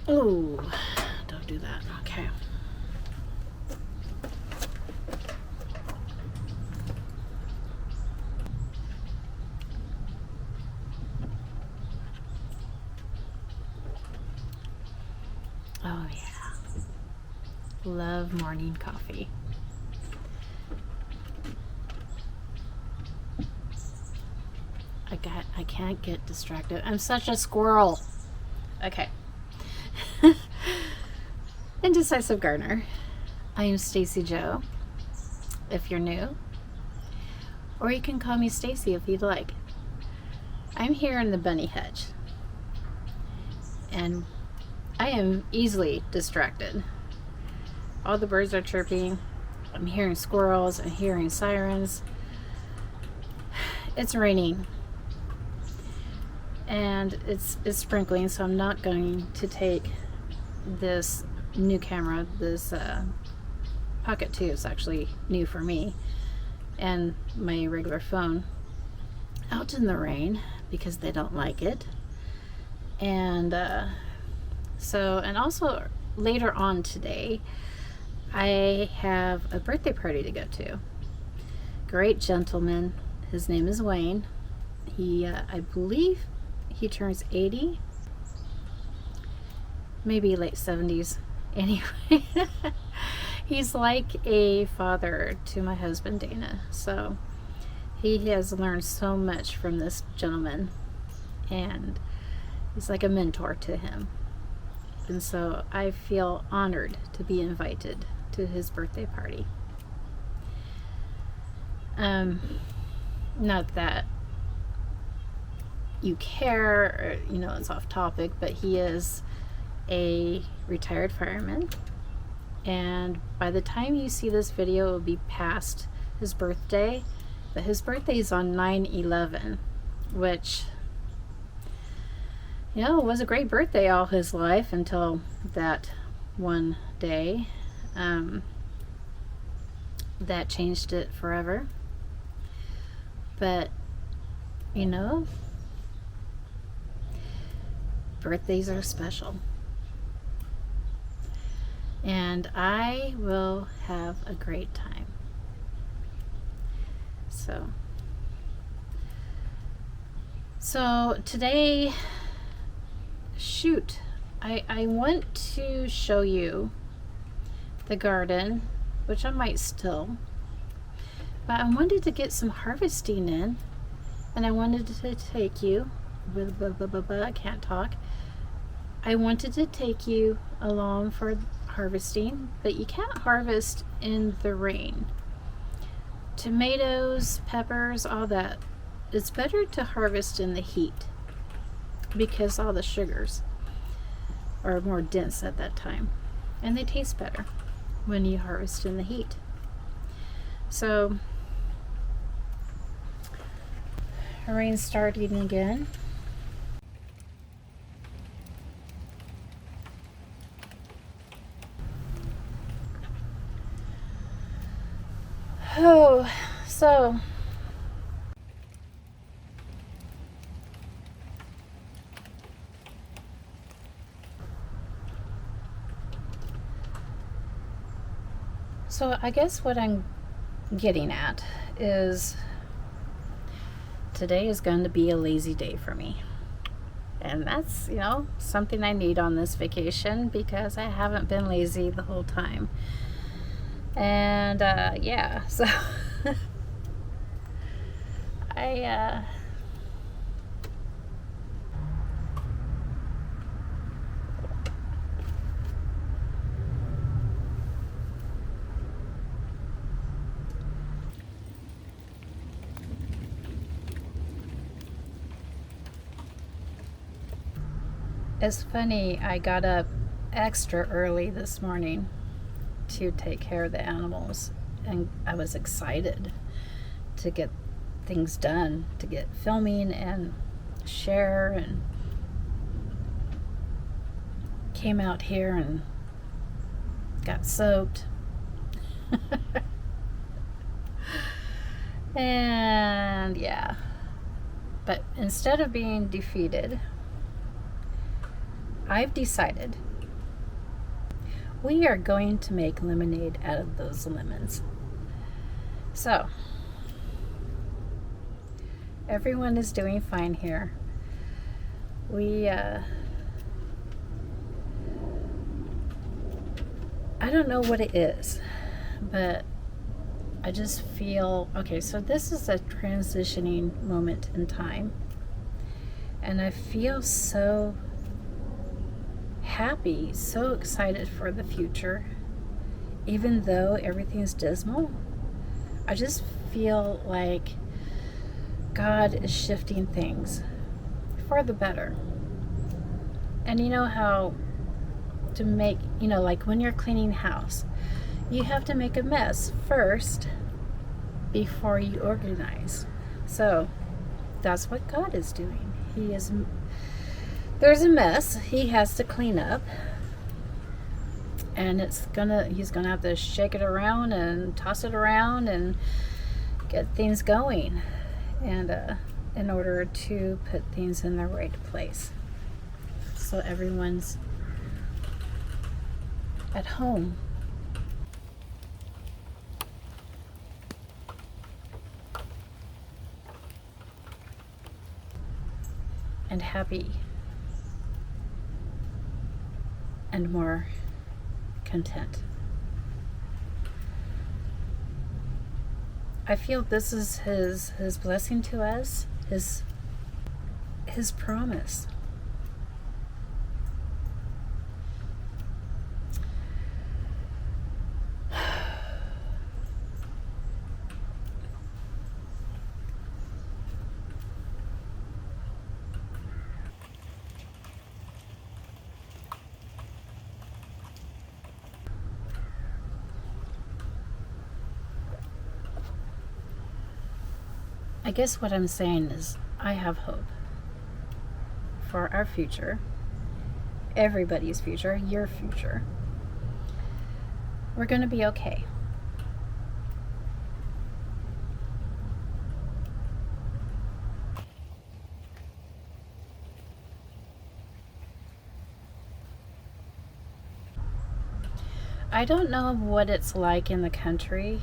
Oh, don't do that. Okay. Oh yeah. Love morning coffee. I can't get distracted. I'm such a squirrel. Okay. Indecisive Gardener. I am Stacy Jo, if you're new. Or you can call me Stacy if you'd like. I'm here in the bunny hutch. And I am easily distracted. All the birds are chirping. I'm hearing squirrels. I'm hearing sirens. It's raining. And it's sprinkling, so I'm not going to take this new camera. This Pocket 2 is actually new for me, and my regular phone out in the rain because they don't like it. And and also later on today, I have a birthday party to go to. Great gentleman. His name is Wayne. He, I believe he turns 80, maybe late 70s. Anyway, he's like a father to my husband Dana. So he has learned so much from this gentleman, and he's like a mentor to him. And so I feel honored to be invited to his birthday party. Not that you care, or, it's off topic, but he is a retired fireman, and by the time you see this video, it will be past his birthday. But his birthday is on 9/11, which was a great birthday all his life until that one day that changed it forever. But birthdays are special, and I will have a great time. So today, I want to show you the garden, which I might still, but I wanted to get some harvesting in, and I wanted to take you I can't talk. I wanted to take you along for harvesting, but you can't harvest in the rain. Tomatoes, peppers, all that, it's better to harvest in the heat because all the sugars are more dense at that time, and they taste better when you harvest in the heat. So rain starting again. Oh, so I guess what I'm getting at is today is going to be a lazy day for me. And that's, something I need on this vacation because I haven't been lazy the whole time. And yeah, so it's funny, I got up extra early this morning to take care of the animals, and I was excited to get things done, to get filming and share, and came out here and got soaked. And yeah, but instead of being defeated, I've decided we are going to make lemonade out of those lemons. So, everyone is doing fine here. I don't know what it is, but I just feel, okay, so this is a transitioning moment in time. And I feel so happy, so excited for the future. Even though everything's dismal, I just feel like God is shifting things for the better. And you know how to make, like when you're cleaning house, you have to make a mess first before you organize. So that's what God is doing. There's a mess he has to clean up, and he's gonna have to shake it around and toss it around and get things going, and in order to put things in their right place, so everyone's at home. And happy and more content. I feel this is his blessing to us, his promise. I guess what I'm saying is I have hope for our future, everybody's future, your future. We're going to be okay. I don't know what it's like in the country.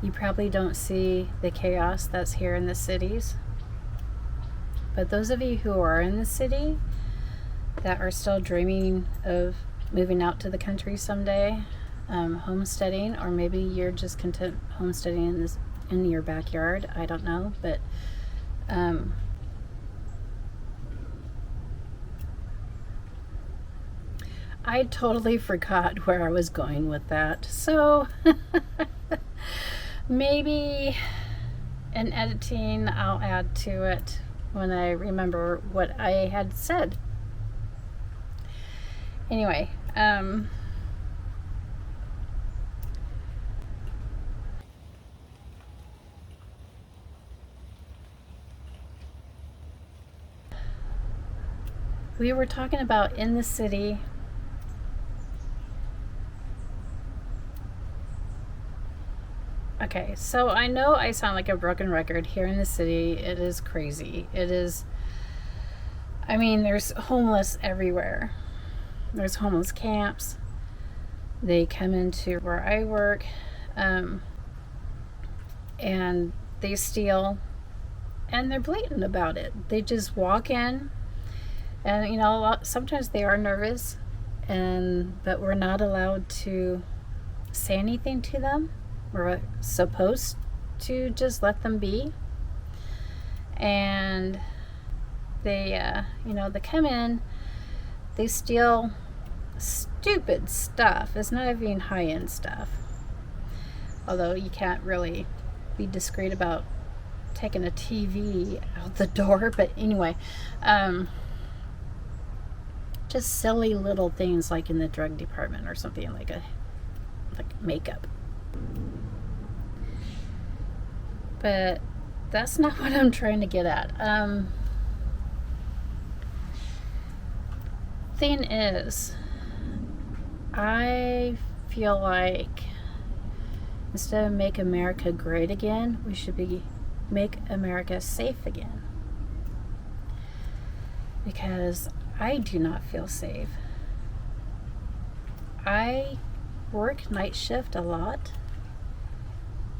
You probably don't see the chaos that's here in the cities. But those of you who are in the city that are still dreaming of moving out to the country someday, homesteading, or maybe you're just content homesteading in your backyard, I don't know, but I totally forgot where I was going with that. So maybe in editing I'll add to it when I remember what I had said. Anyway, we were talking about in the city. Okay, so I know I sound like a broken record. Here in the city, it is crazy. It is, I mean, there's homeless everywhere. There's homeless camps. They come into where I work, and they steal, and they're blatant about it. They just walk in, and sometimes they are nervous, but we're not allowed to say anything to them. We're supposed to just let them be. And they come in, they steal stupid stuff. It's not even high-end stuff. Although you can't really be discreet about taking a TV out the door. But anyway, just silly little things like in the drug department or something, like makeup. But that's not what I'm trying to get at. Thing is, I feel like instead of make America great again, we should make America safe again. Because I do not feel safe. I work night shift a lot,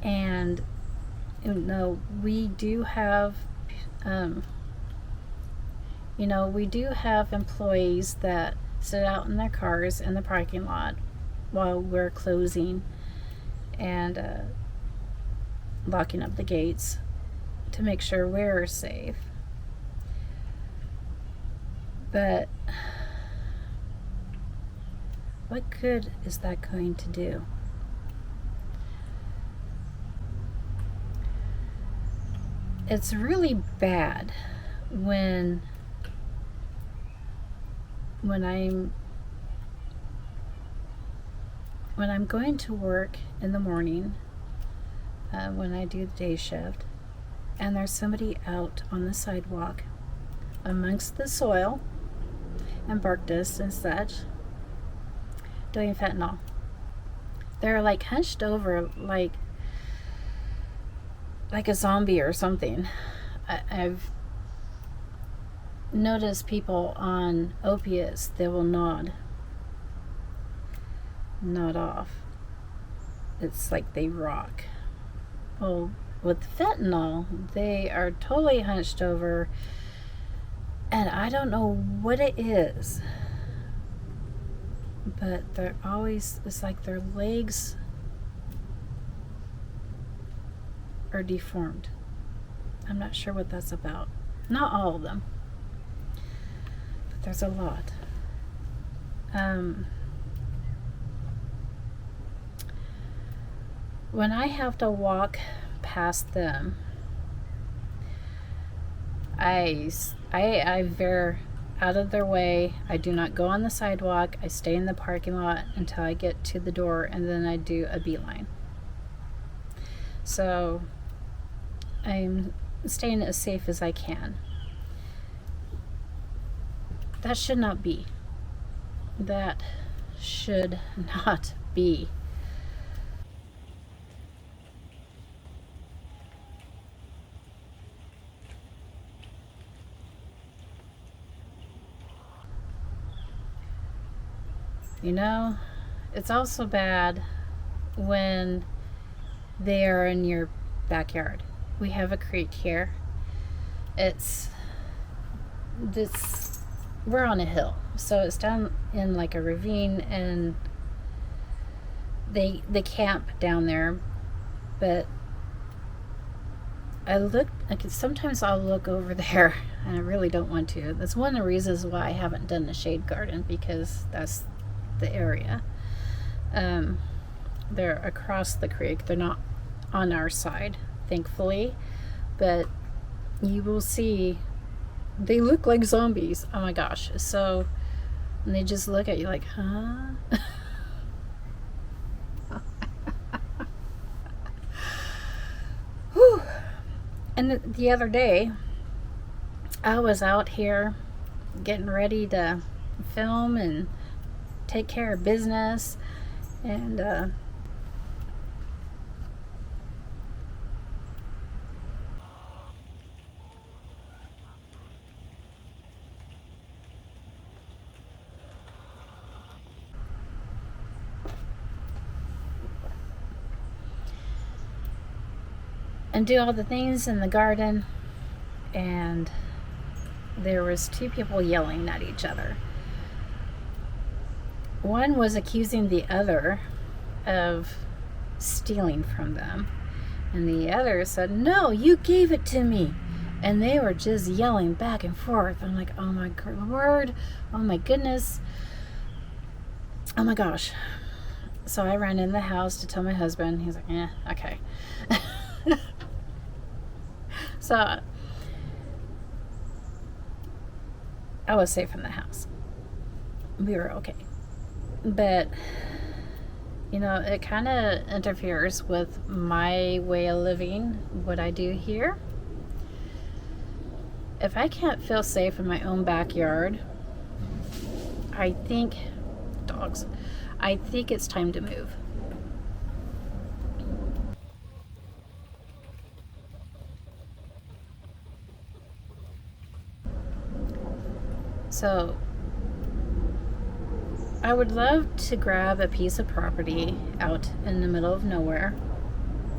and we do have we do have employees that sit out in their cars in the parking lot while we're closing and locking up the gates to make sure we're safe. But what good is that going to do? It's really bad when I'm going to work in the morning, when I do the day shift, and there's somebody out on the sidewalk amongst the soil and bark dust and such doing fentanyl. They're like hunched over like a zombie or something. I've noticed people on opiates, they will nod off. It's like they rock. Well, with fentanyl, they are totally hunched over, and I don't know what it is, but they're always, it's like their legs are deformed. I'm not sure what that's about. Not all of them, but there's a lot. When I have to walk past them, I veer out of their way. I do not go on the sidewalk. I stay in the parking lot until I get to the door, and then I do a beeline. So I'm staying as safe as I can. That should not be. That should not be. It's also bad when they are in your backyard. We have a creek here. We're on a hill, so it's down in like a ravine, and they camp down there. But sometimes I'll look over there, and I really don't want to. That's one of the reasons why I haven't done the shade garden, because that's the area. They're across the creek. They're not on our side, thankfully, but you will see they look like zombies. Oh my gosh. So, and they just look at you like, huh? Whew. And the other day I was out here getting ready to film and take care of business, and do all the things in the garden, and there was two people yelling at each other. One was accusing the other of stealing from them, and the other said, "No, you gave it to me." And they were just yelling back and forth. I'm like, oh my word, oh my goodness, oh my gosh. So I ran in the house to tell my husband. He's like, okay. So I was safe in the house. We were okay. But it kind of interferes with my way of living, what I do here. If I can't feel safe in my own backyard, I think it's time to move. So I would love to grab a piece of property out in the middle of nowhere.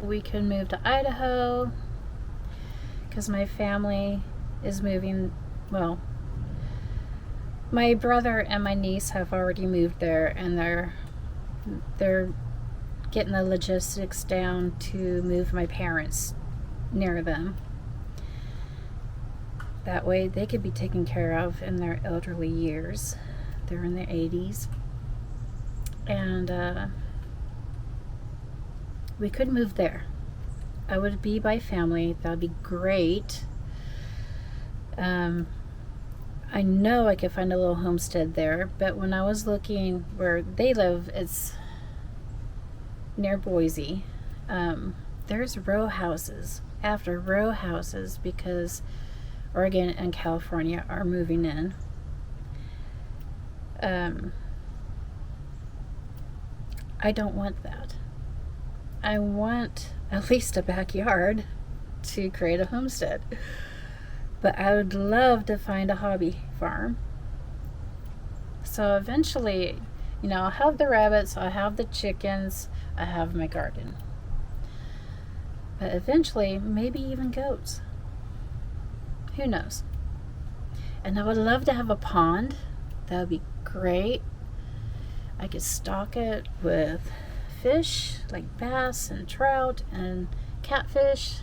We could move to Idaho because my family is moving. Well, my brother and my niece have already moved there, and they're getting the logistics down to move my parents near them. That way they could be taken care of in their elderly years. They're in their 80s. And we could move there. I would be by family. That would be great. I know I could find a little homestead there, but when I was looking where they live, it's near Boise. There's row houses after row houses because Oregon and California are moving in. I don't want that. I want at least a backyard to create a homestead. But I would love to find a hobby farm. So eventually, I'll have the rabbits, I'll have the chickens, I have my garden. But eventually, maybe even goats. Who knows? And I would love to have a pond. That would be great. I could stock it with fish like bass and trout and catfish.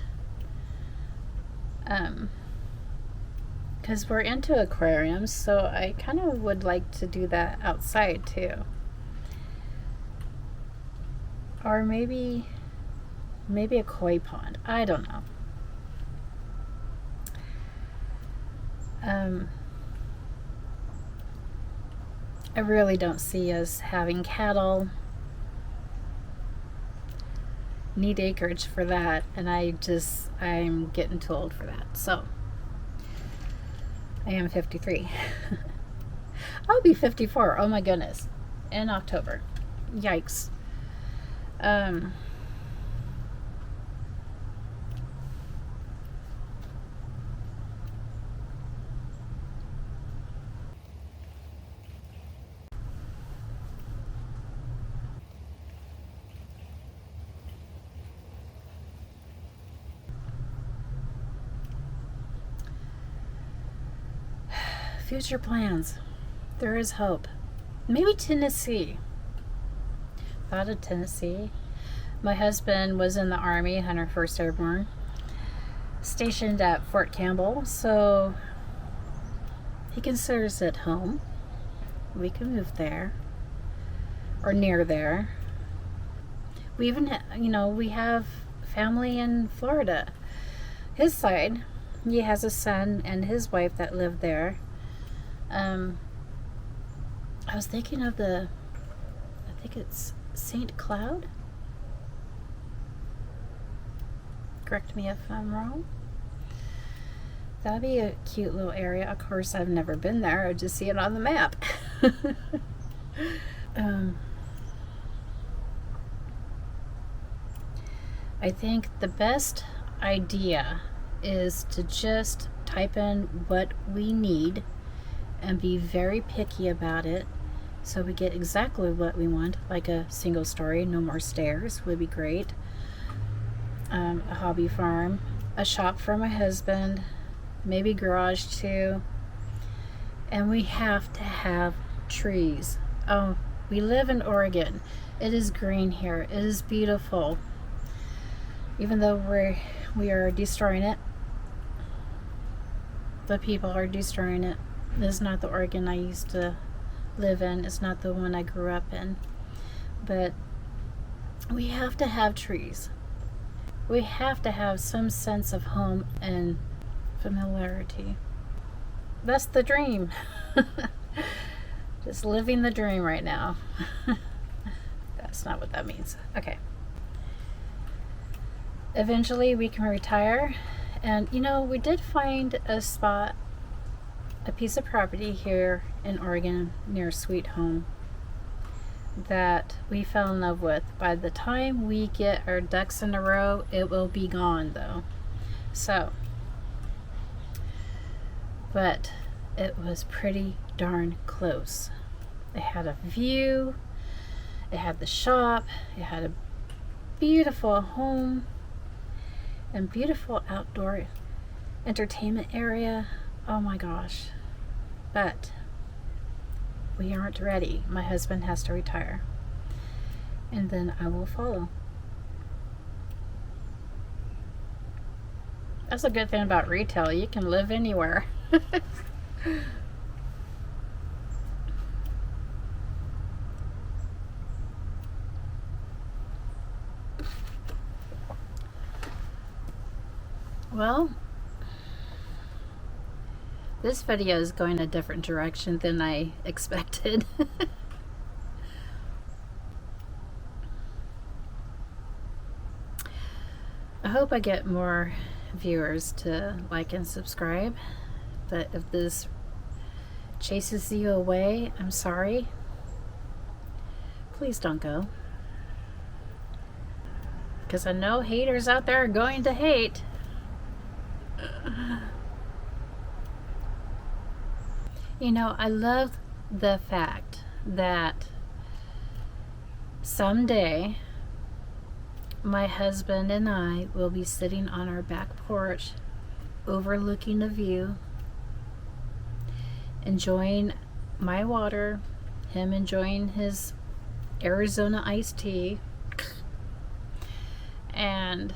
Because we're into aquariums, so I kind of would like to do that outside too. Or maybe a koi pond. I don't know. I really don't see us having cattle. Need acreage for that, and I'm getting too old for that. So I am 53. I'll be 54. Oh my goodness. In October. Yikes. Future plans. There is hope. Maybe Tennessee. Thought of Tennessee. My husband was in the Army, 101st Airborne, stationed at Fort Campbell, so he considers it home. We can move there or near there. We even, we have family in Florida. His side, he has a son and his wife that live there. I was thinking of I think it's St. Cloud. Correct me if I'm wrong. That'd be a cute little area. Of course, I've never been there. I just see it on the map. I think the best idea is to just type in what we need and be very picky about it so we get exactly what we want, like a single story, no more stairs would be great, a hobby farm, a shop for my husband, maybe garage too, and we have to have trees. Oh, we live in Oregon. It is green here. It is beautiful. Even though we are destroying it, the people are destroying it. This is not the Oregon I used to live in. It's not the one I grew up in. But we have to have trees. We have to have some sense of home and familiarity. That's the dream. Just living the dream right now. That's not what that means. Okay. Eventually we can retire. And we did find a spot, a piece of property here in Oregon near Sweet Home that we fell in love with. By the time we get our ducks in a row, it will be gone though. So, but it was pretty darn close. It had a view, it had the shop, it had a beautiful home and beautiful outdoor entertainment area. Oh my gosh. But we aren't ready. My husband has to retire, and then I will follow. That's a good thing about retail. You can live anywhere. Well, this video is going a different direction than I expected. I hope I get more viewers to like and subscribe, but if this chases you away, I'm sorry. Please don't go, because I know haters out there are going to hate. You know, I love the fact that someday my husband and I will be sitting on our back porch overlooking the view, enjoying my water, him enjoying his Arizona iced tea, and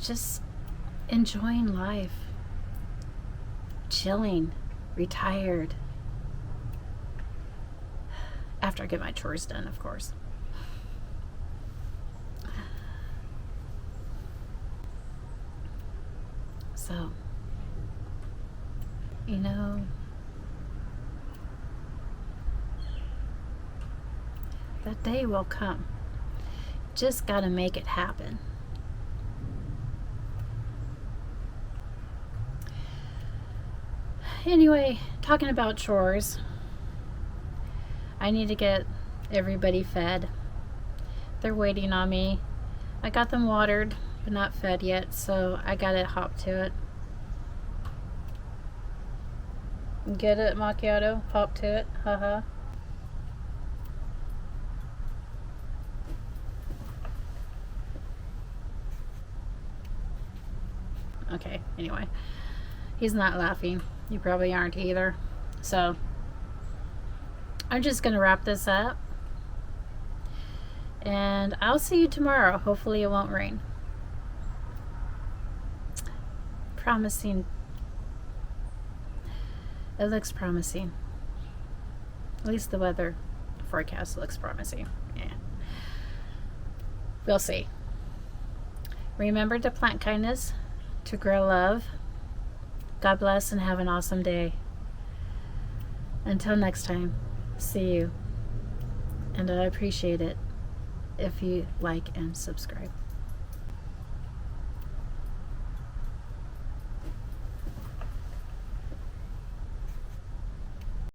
just enjoying life, chilling, retired. After I get my chores done, of course. So, you know, that day will come. Just gotta make it happen. Anyway, talking about chores, I need to get everybody fed. They're waiting on me. I got them watered, but not fed yet, so I gotta hop to it. Get it, macchiato? Hop to it? Haha. Okay, anyway. He's not laughing. You probably aren't either. So, I'm just going to wrap this up. And I'll see you tomorrow. Hopefully it won't rain. Promising. It looks promising. At least the weather forecast looks promising. Yeah. We'll see. Remember to plant kindness, to grow love. God bless and have an awesome day. Until next time, see you. And I appreciate it if you like and subscribe.